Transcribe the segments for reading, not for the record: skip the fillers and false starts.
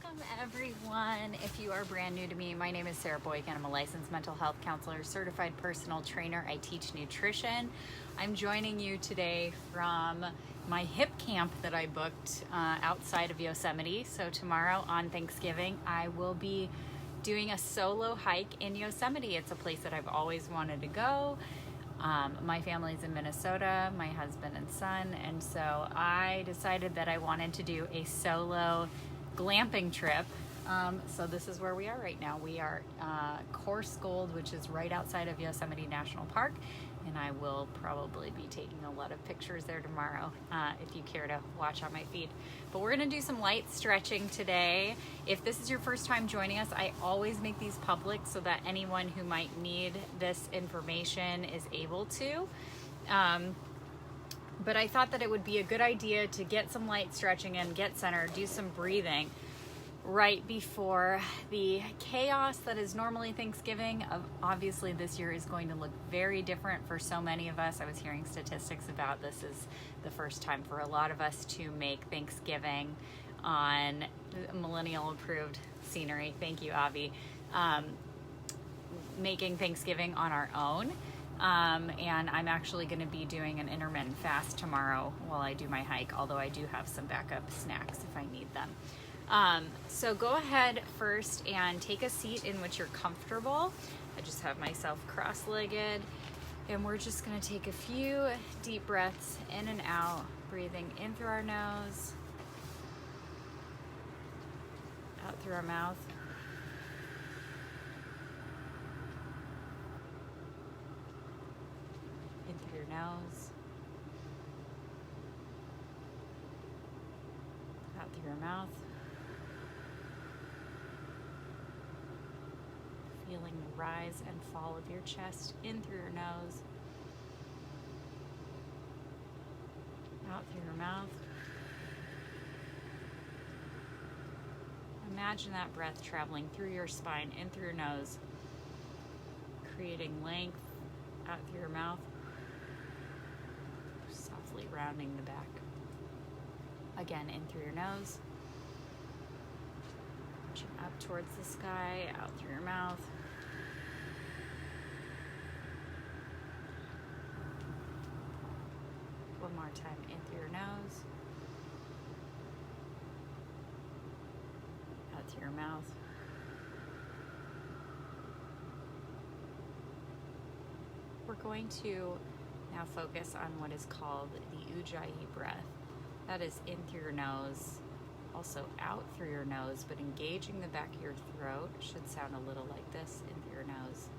Welcome everyone. If you are brand new to me, my name is Sarah Boykin. I'm a licensed mental health counselor, certified personal trainer. I teach nutrition. I'm joining you today from my hip camp that I booked outside of Yosemite. So tomorrow on Thanksgiving, I will be doing a solo hike in Yosemite. It's a place that I've always wanted to go. My family's in Minnesota, my husband and son, and so I decided that I wanted to do a solo glamping trip. So this is where we are right now. We are Course Gold, which is right outside of Yosemite National Park, and I will probably be taking a lot of pictures there tomorrow if you care to watch on my feed. But we're going to do some light stretching today. If this is your first time joining us, I always make these public so that anyone who might need this information is able to. But I thought that it would be a good idea to get some light stretching and get centered, do some breathing right before the chaos that is normally Thanksgiving. Obviously this year is going to look very different for so many of us. I was hearing statistics about this is the first time for a lot of us to make Thanksgiving on millennial approved scenery. Thank you, Avi. Making Thanksgiving on our own. And I'm actually going to be doing an intermittent fast tomorrow while I do my hike, although I do have some backup snacks if I need them. So go ahead first and take a seat in which you're comfortable. I just have myself cross-legged, and we're just going to take a few deep breaths in and out, breathing in through our nose, out through our mouth. In through your nose, out through your mouth. Feeling the rise and fall of your chest in through your nose, out through your mouth. Imagine that breath traveling through your spine, in through your nose, creating length out through your mouth, softly rounding the back. Again, in through your nose, reaching up towards the sky, out through your mouth. One more time, in through your nose, out through your mouth. We're going to now focus on what is called the Ujjayi breath. That is in through your nose, also out through your nose, but engaging the back of your throat. Should sound a little like this, in through your nose.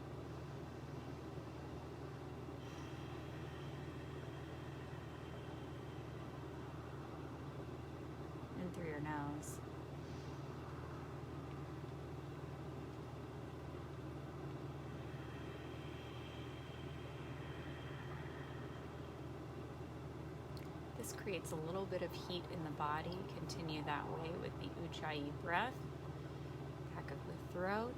In through your nose. This creates a little bit of heat in the body. Continue that way with the Ujjayi breath. Back of the throat.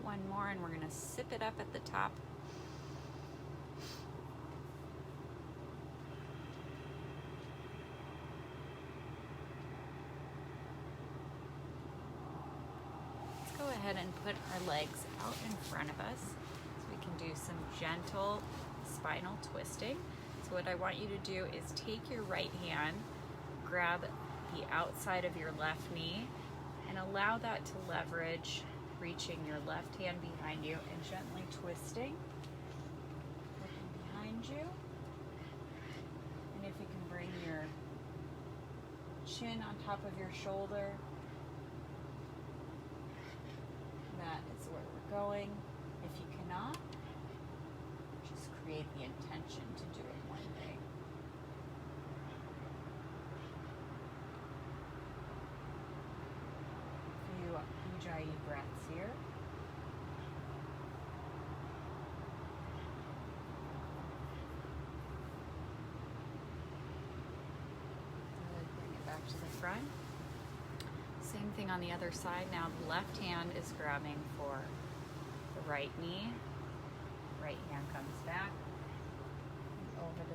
One more, and we're going to sip it up at the top. Let's go ahead and put our legs out in front of us so we can do some gentle spinal twisting. So what I want you to do is take your right hand, grab the outside of your left knee, and allow that to leverage, reaching your left hand behind you and gently twisting, looking behind you. And if you can bring your chin on top of your shoulder, that is where we're going. If you cannot, just create the intention to do it one day. A few Ujjayi breaths here. Good. Bring it back to the front. Same thing on the other side. Now the left hand is grabbing for the right knee. Right hand comes back.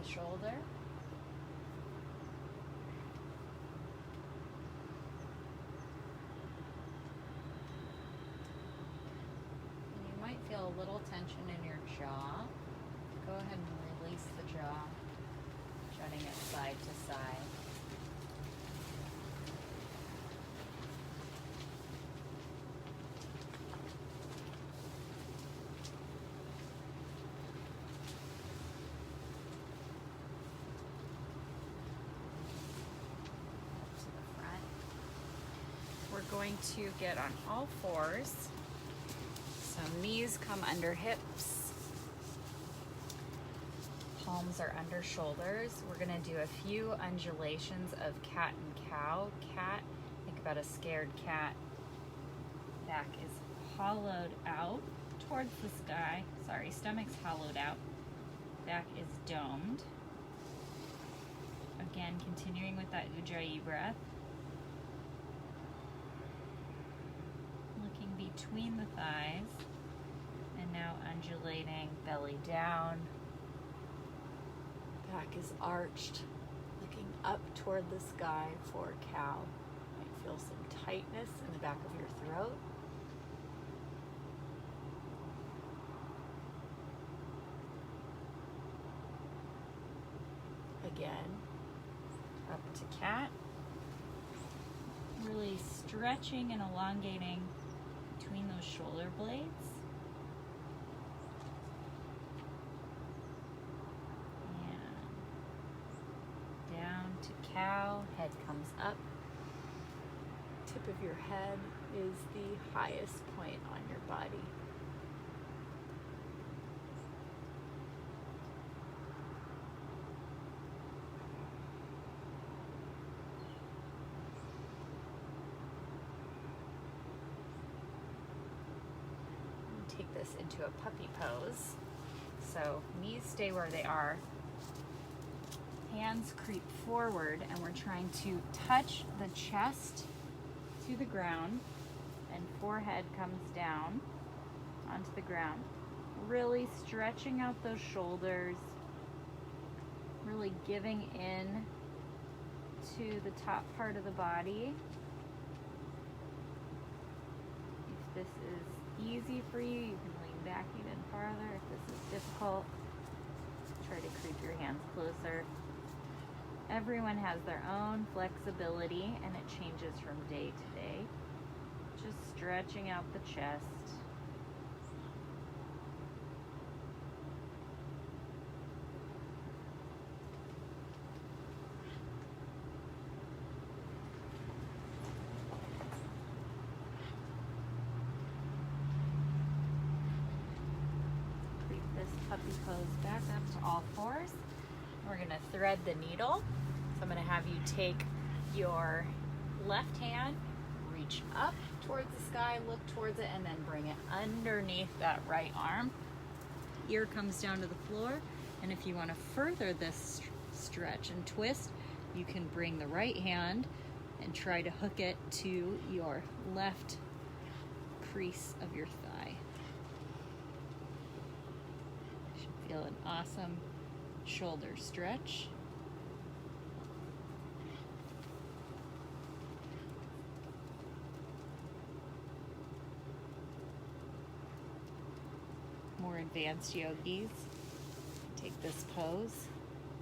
the shoulder. And you might feel a little tension in your jaw. Go ahead and release the jaw, jutting it side to side. We're going to get on all fours. So knees come under hips. Palms are under shoulders. We're gonna do a few undulations of cat and cow. Cat, think about a scared cat. Back is hollowed out towards the sky. Sorry, stomach's hollowed out. Back is domed. Again, continuing with that Ujjayi breath. Between the thighs, and now undulating, belly down. Back is arched, looking up toward the sky for cow. You might feel some tightness in the back of your throat. Again, up to cat. Really stretching and elongating between those shoulder blades. And down to cow, head comes up. Tip of your head is the highest point on your body. Take this into a puppy pose. So knees stay where they are. Hands creep forward, and we're trying to touch the chest to the ground, and forehead comes down onto the ground. Really stretching out those shoulders, really giving in to the top part of the body. If this is easy for you, you can lean back even farther. If this is difficult, try to creep your hands closer. Everyone has their own flexibility, and it changes from day to day. Just stretching out the chest. Puppy pose back up to all fours. We're gonna thread the needle. So I'm gonna have you take your left hand, reach up towards the sky, look towards it, and then bring it underneath that right arm. Ear comes down to the floor. And if you wanna further this stretch and twist, you can bring the right hand and try to hook it to your left crease of your thigh. Feel an awesome shoulder stretch. More advanced yogis take this pose,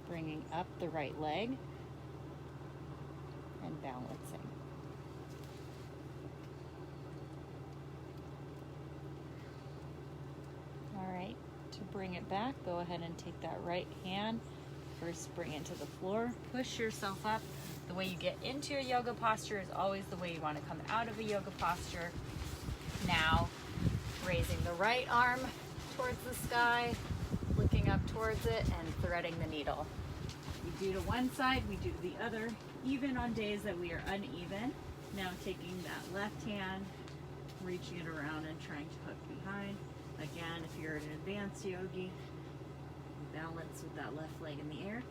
bringing up the right leg and balancing. All right. To bring it back, go ahead and take that right hand. First, bring it to the floor. Push yourself up. The way you get into a yoga posture is always the way you want to come out of a yoga posture. Now, raising the right arm towards the sky, looking up towards it, and threading the needle. We do to one side, we do to the other, even on days that we are uneven. Now taking that left hand, reaching it around and trying to hook behind. Again, if you're an advanced yogi, balance with that left leg in the air.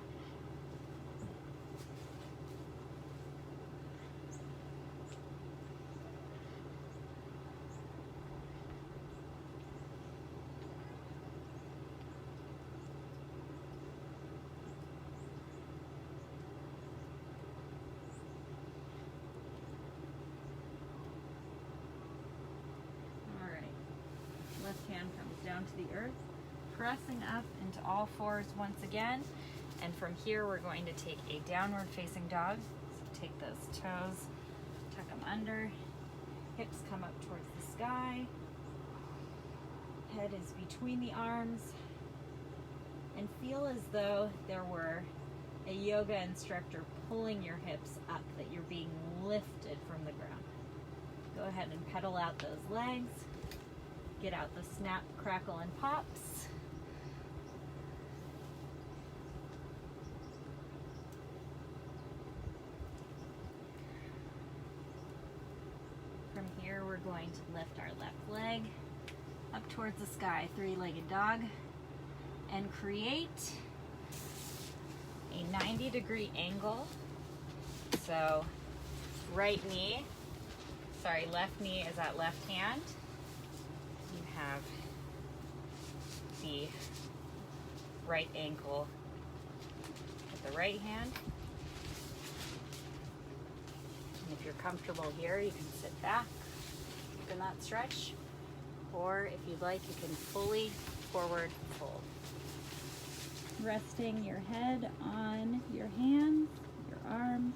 down to the earth, pressing up into all fours once again. And from here, we're going to take a downward facing dog. So take those toes, tuck them under, hips come up towards the sky, head is between the arms, and feel as though there were a yoga instructor pulling your hips up, that you're being lifted from the ground. Go ahead and pedal out those legs. Get out the snap, crackle, and pops. From here, we're going to lift our left leg up towards the sky, three-legged dog, and create a 90-degree angle. So left knee is at left hand. You have the right ankle at the right hand. And if you're comfortable here, you can sit back in that stretch. Or if you'd like, you can fully forward fold. Resting your head on your hands, your arms,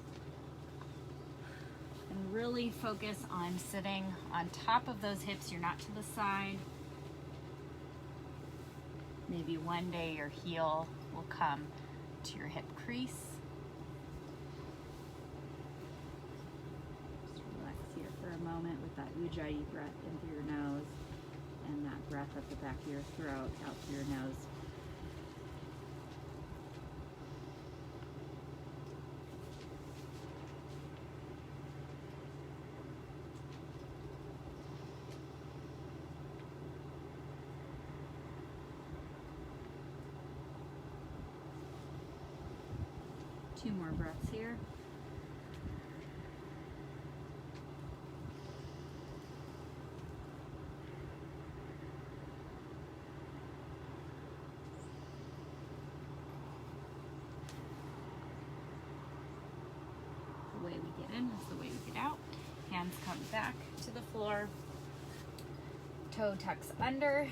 and really focus on sitting on top of those hips. You're not to the side. Maybe one day your heel will come to your hip crease. Just relax here for a moment with that Ujjayi breath in through your nose and that breath at the back of your throat out through your nose. Two more breaths here. The way we get in is the way we get out. Hands come back to the floor. Toe tucks under.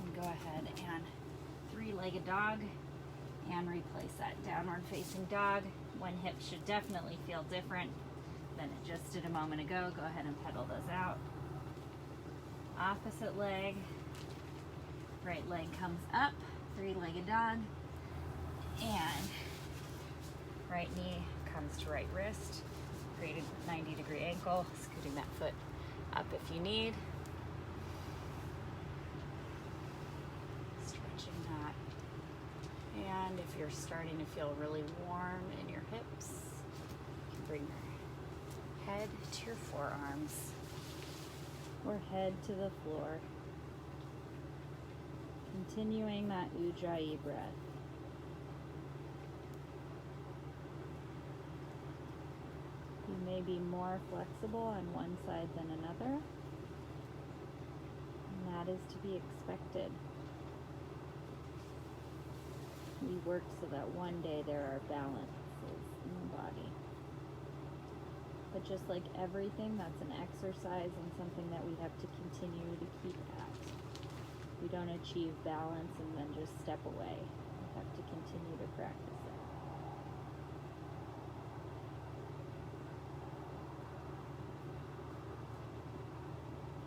And go ahead and three-legged dog. And replace that downward facing dog. One hip should definitely feel different than it just did a moment ago. Go ahead and pedal those out. Opposite leg. Right leg comes up, three-legged dog. And right knee comes to right wrist. Create a 90-degree ankle, scooting that foot up if you need. Stretching that. And if you're starting to feel really warm in your hips, you can bring your head to your forearms or head to the floor. Continuing that Ujjayi breath. You may be more flexible on one side than another, and that is to be expected. We work so that one day there are balances in the body. But just like everything, that's an exercise and something that we have to continue to keep at. We don't achieve balance and then just step away. We have to continue to practice it.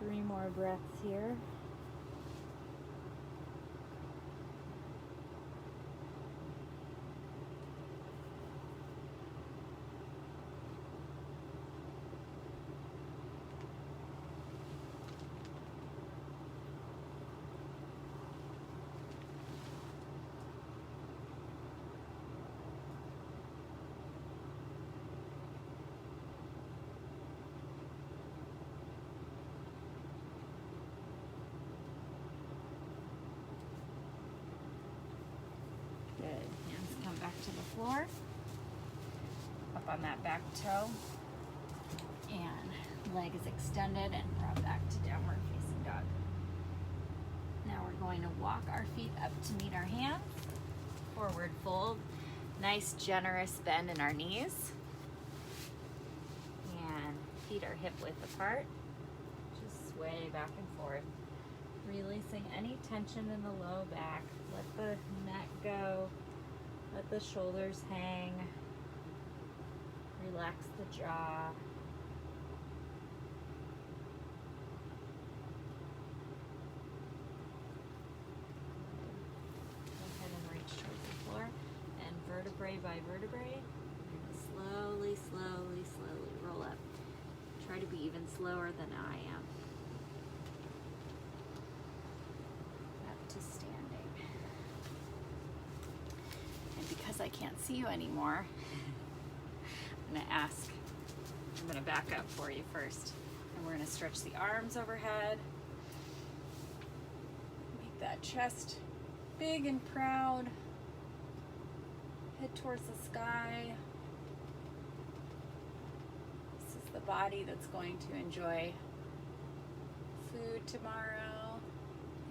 Three more breaths here. Good. Hands come back to the floor. Up on that back toe. And leg is extended and brought back to downward facing dog. Now we're going to walk our feet up to meet our hands. Forward fold. Nice generous bend in our knees. And feet are hip width apart. Just sway back and forth. Releasing any tension in the low back. Let the neck go. Let the shoulders hang. Relax the jaw. Go ahead and reach towards the floor. And vertebrae by vertebrae, slowly, slowly, slowly roll up. Try to be even slower than I am. Up to standing. And because I can't see you anymore, I'm going to back up for you first. And we're going to stretch the arms overhead. Make that chest big and proud. Head towards the sky. This is the body that's going to enjoy food tomorrow,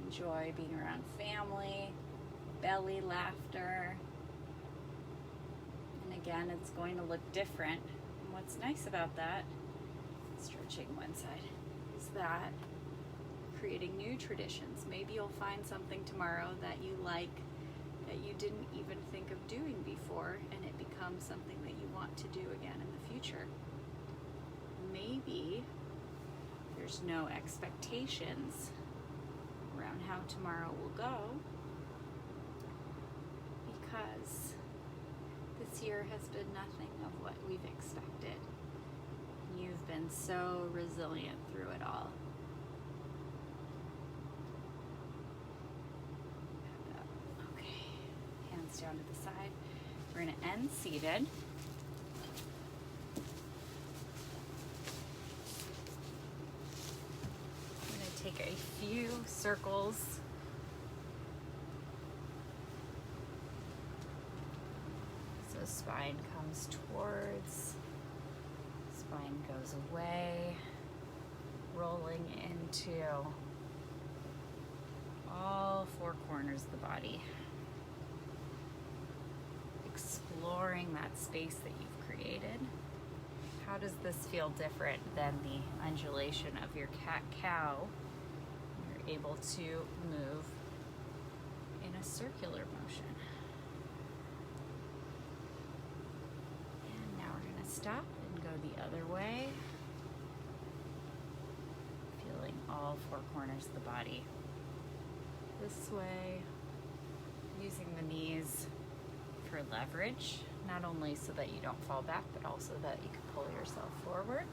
enjoy being around family, belly laughter. And again, it's going to look different. And what's nice about that, stretching one side, is that creating new traditions. Maybe you'll find something tomorrow that you like, that you didn't even think of doing before, and it becomes something that you want to do again in the future. Maybe there's no expectations around how tomorrow will go, because this year has been nothing of what we've expected. You've been so resilient through it all. Down to the side. We're going to end seated. I'm going to take a few circles. So spine comes towards, spine goes away, rolling into all four corners of the body. Exploring that space that you've created. How does this feel different than the undulation of your cat-cow? You're able to move in a circular motion. And now we're going to stop and go the other way. Feeling all four corners of the body. This way, using the knees for leverage, not only so that you don't fall back, but also that you can pull yourself forward.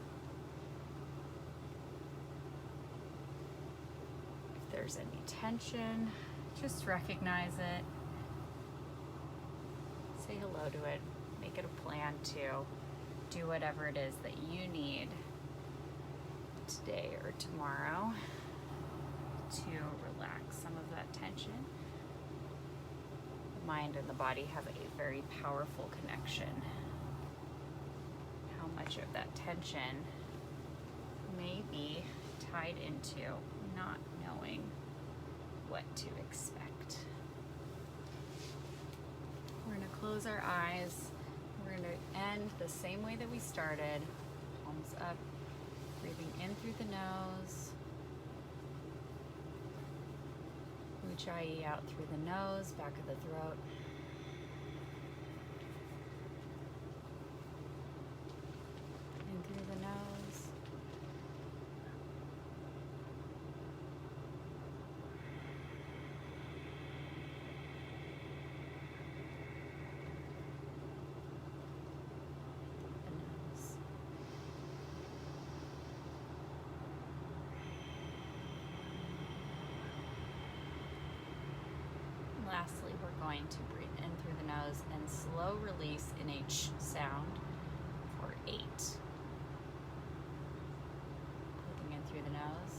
If there's any tension, just recognize it. Say hello to it. Make it a plan to do whatever it is that you need today or tomorrow to relax some of that tension. Mind and the body have a very powerful connection. How much of that tension may be tied into not knowing what to expect. We're going to close our eyes. We're going to end the same way that we started. Palms up, breathing in through the nose. Ujjayi out through the nose, back of the throat. In through the nose. The nose. Lastly, we're going to breathe in through the nose and slow release in a ch sound for 8. Breathing in through the nose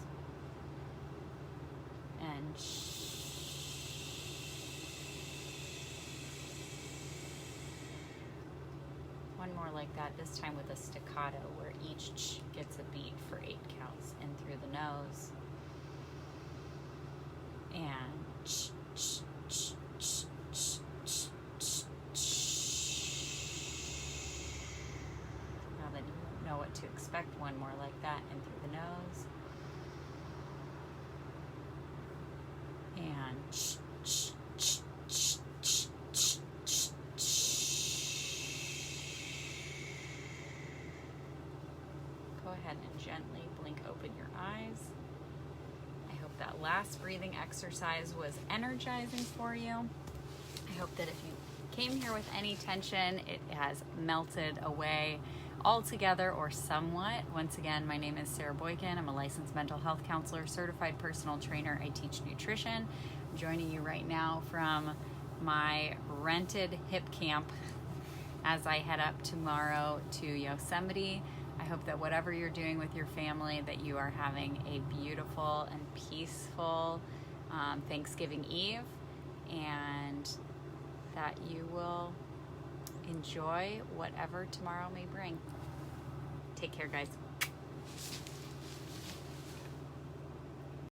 and sh. One more like that, this time with a staccato where each ch gets a beat for 8 counts in through the nose and ch, ch. Now that you know what to expect, one more like that in through the nose Go ahead and gently blink open your eyes. I hope that last breathing exercise was energizing for you. I hope that if you came here with any tension, it has melted away altogether or somewhat. Once again, my name is Sarah Boykin. I'm a licensed mental health counselor, certified personal trainer. I teach nutrition. I'm joining you right now from my rented hip camp as I head up tomorrow to Yosemite. I hope that whatever you're doing with your family, that you are having a beautiful and peaceful Thanksgiving Eve, and that you will enjoy whatever tomorrow may bring. Take care, guys.